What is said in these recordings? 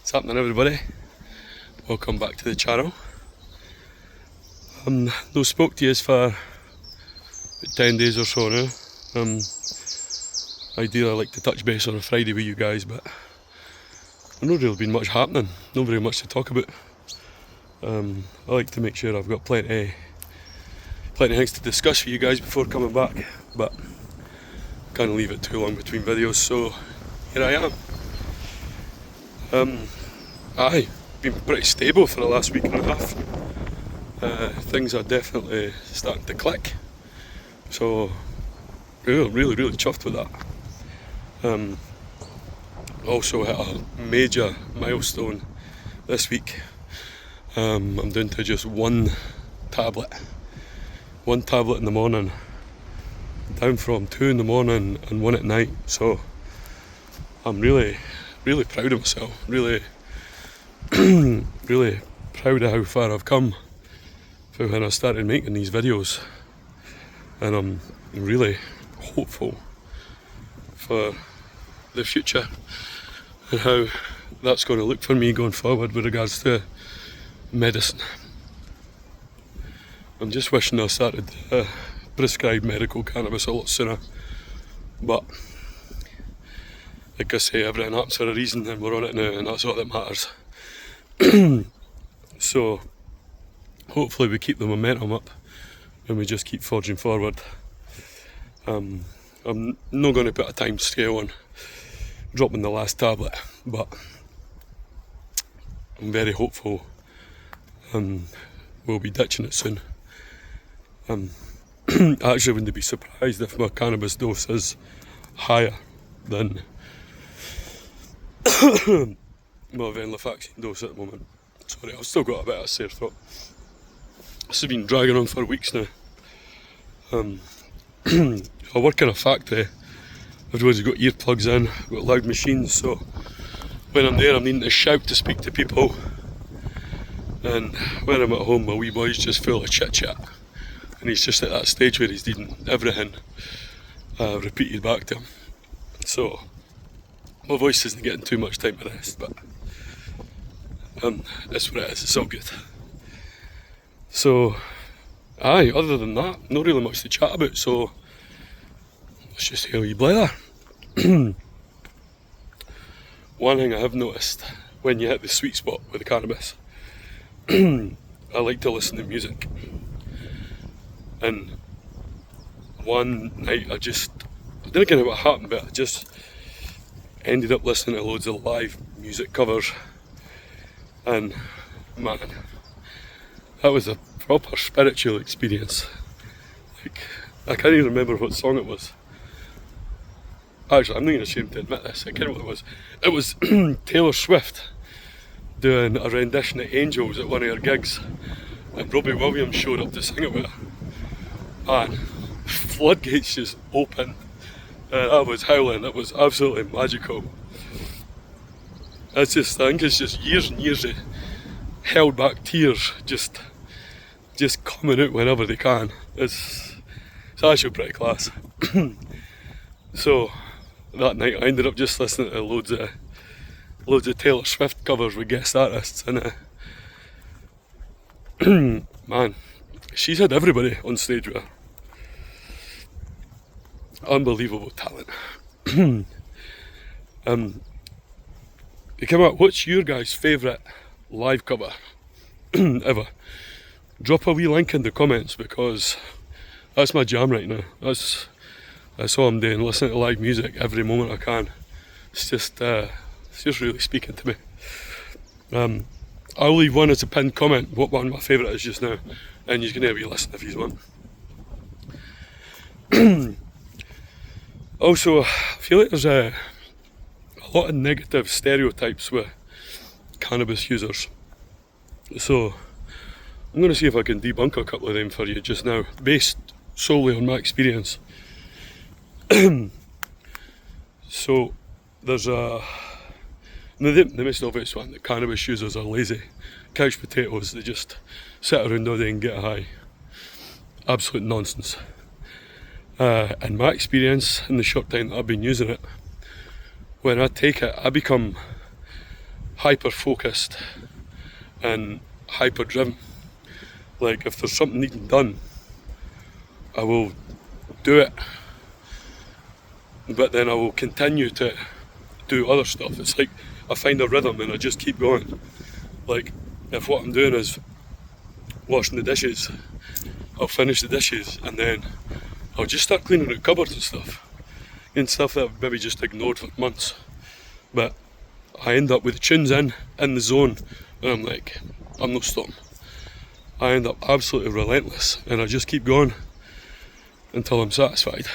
What's happening, everybody? Welcome back to the channel. No spoke to you for about 10 days or so now. Ideally I like to touch base on a Friday with you guys, but there's not really been much happening, not very much to talk about. I like to make sure I've got plenty of things to discuss for you guys before coming back, but can't leave it too long between videos, so here I am. Aye, been pretty stable for the last week and a half. Things are definitely starting to click, so really chuffed with that. Also hit a major milestone this week. I'm down to just one tablet in the morning, down from 2 in the morning and 1 at night, so I'm really proud of myself, really proud of how far I've come from when I started making these videos, and I'm really hopeful for the future and how that's going to look for me going forward with regards to medicine. I'm just wishing I started prescribed medical cannabis a lot sooner, but like I say, everything happens for a reason and we're on it now, and that's all that matters. So hopefully we keep the momentum up and we just keep forging forward. I'm not going to put a time scale on dropping the last tablet, but I'm very hopeful we'll be ditching it soon. I actually wouldn't be surprised if my cannabis dose is higher than my venlafaxine dose at the moment. Sorry, I've still got a bit of a sore throat. This has been dragging on for weeks now. I work in a factory. Everyone's got earplugs in, got loud machines, so when I'm there I'm needing to shout to speak to people, and when I'm at home my wee boy's just full of chit chat, and he's just at that stage where he's needing everything repeated back to him. So my voice isn't getting too much time to rest, but that's what it is, it's all good. So, aye, other than that, not really much to chat about, so let's just hear you blather. One thing I have noticed, when you hit the sweet spot with the cannabis, I like to listen to music. And one night I didn't know what happened, but I just ended up listening to loads of live music covers, and man, that was a proper spiritual experience. Like, I can't even remember what song it was. Actually, I'm not even ashamed to admit this, I can't remember what it was. It was Taylor Swift doing a rendition of Angels at one of her gigs, and Robbie Williams showed up to sing it with her. Man, floodgates just opened. I was howling, it was absolutely magical. I think it's just years and years of held back tears just coming out whenever they can. It's actually pretty class. So that night I ended up just listening to loads of Taylor Swift covers with guest artists, and man, she's had everybody on stage with her. Unbelievable talent. They come out, what's your guys' favourite live cover ever? Drop a wee link in the comments, because that's my jam right now. That's all I'm doing, listening to live music every moment I can. It's just really speaking to me. I'll leave one as a pinned comment, what one my favourite is just now, and you can have a wee listen if you want. Also, I feel like there's a lot of negative stereotypes with cannabis users, so I'm going to see if I can debunk a couple of them for you just now, based solely on my experience. So there's the most obvious one, that cannabis users are lazy, couch potatoes, they just sit around all day and get high. Absolute nonsense. In my experience, in the short time that I've been using it, when I take it, I become hyper focused and hyper driven. Like if there's something needing done, I will do it, but then I will continue to do other stuff. It's like I find a rhythm and I just keep going. Like if what I'm doing is washing the dishes, I'll finish the dishes and then I'll just start cleaning out cupboards and stuff that I've maybe just ignored for months. But I end up with the tunes in the zone, and I'm like, I'm not stopping. I end up absolutely relentless, and I just keep going until I'm satisfied.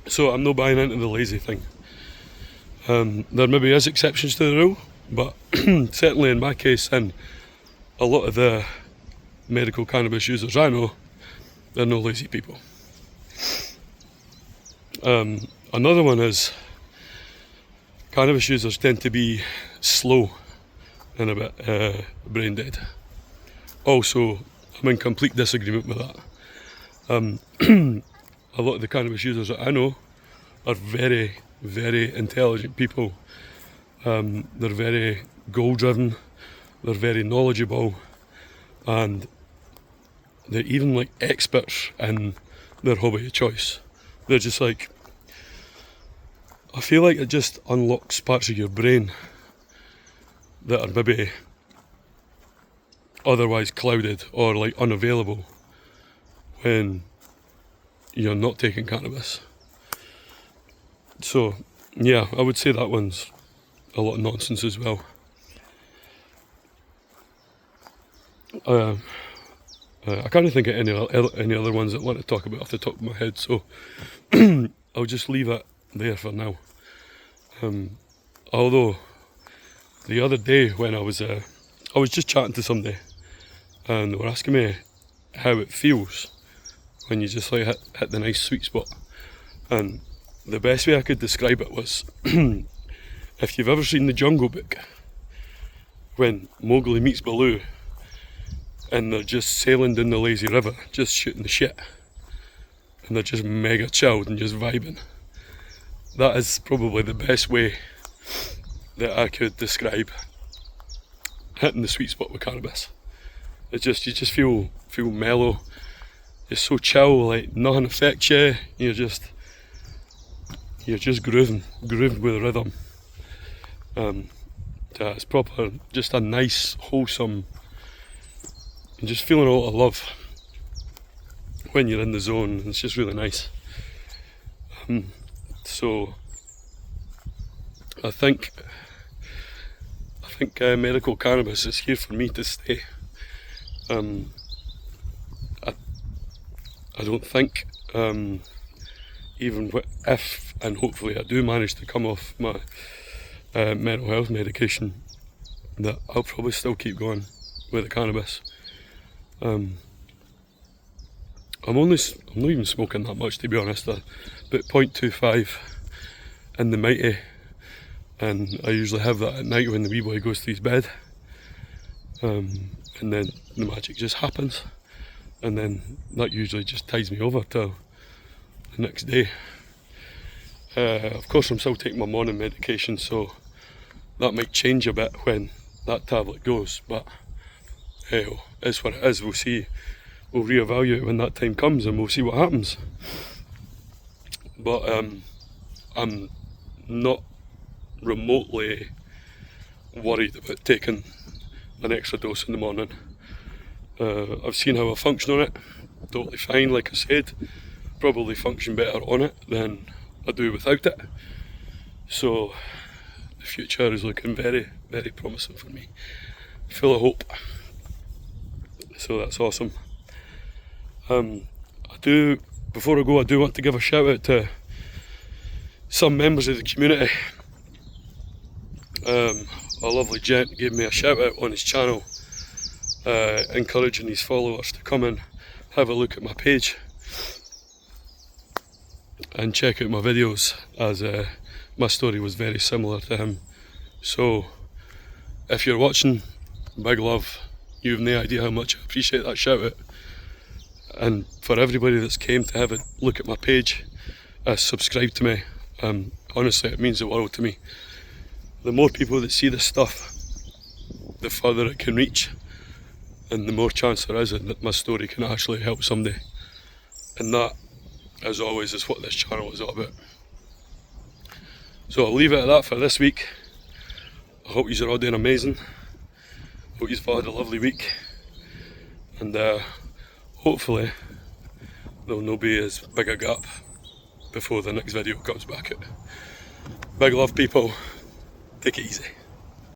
So I'm not buying into the lazy thing. There maybe is exceptions to the rule, but certainly in my case and a lot of the medical cannabis users I know, they're no lazy people. Another one is cannabis users tend to be slow and a bit brain dead. Also, I'm in complete disagreement with that. A lot of the cannabis users that I know are very, very intelligent people. They're very goal driven, they're very knowledgeable, and they're even like experts in their hobby of choice. They're just like, I feel like it just unlocks parts of your brain that are maybe otherwise clouded or like unavailable when you're not taking cannabis. So yeah, I would say that one's a lot of nonsense as well. I can't think of any other ones that I want to talk about off the top of my head, so I'll just leave it there for now. Although the other day when I was just chatting to somebody and they were asking me how it feels when you just like hit the nice sweet spot, and the best way I could describe it was if you've ever seen The Jungle Book, when Mowgli meets Baloo and they're just sailing down the lazy river, just shooting the shit, and they're just mega chilled and just vibing. That is probably the best way that I could describe hitting the sweet spot with cannabis. It's just, you just feel mellow. It's so chill, like nothing affects you. You're just grooving with the rhythm. It's proper, just a nice, wholesome, and just feeling a lot of love when you're in the zone. It's just really nice. So I think medical cannabis is here for me to stay. I don't think even if and hopefully I do manage to come off my mental health medication, that I'll probably still keep going with the cannabis. I'm not even smoking that much, to be honest. About 0.25 in the mighty, and I usually have that at night when the wee boy goes to his bed, and then the magic just happens, and then that usually just tides me over till the next day. Of course I'm still taking my morning medication, so that might change a bit when that tablet goes, but hey, it's what it is. We'll see. We'll reevaluate when that time comes and we'll see what happens. But I'm not remotely worried about taking an extra dose in the morning. I've seen how I function on it, totally fine. Like I said, probably function better on it than I do without it. So the future is looking very, very promising for me. Full of hope. So that's awesome. Before I go, I do want to give a shout out to some members of the community. A lovely gent gave me a shout out on his channel, encouraging his followers to come and have a look at my page and check out my videos, as my story was very similar to him. So if you're watching, big love. You have no idea how much I appreciate that shout out. And for everybody that's came to have a look at my page, subscribe to me, honestly it means the world to me. the more people that see this stuff, the further it can reach, and the more chance there is that my story can actually help somebody. And that, as always, is what this channel is all about. So I'll leave it at that for this week. I hope you're all doing amazing. Hope you've all had a lovely week. And hopefully there'll not be as big a gap before the next video comes back out. Big love, people. Take it easy.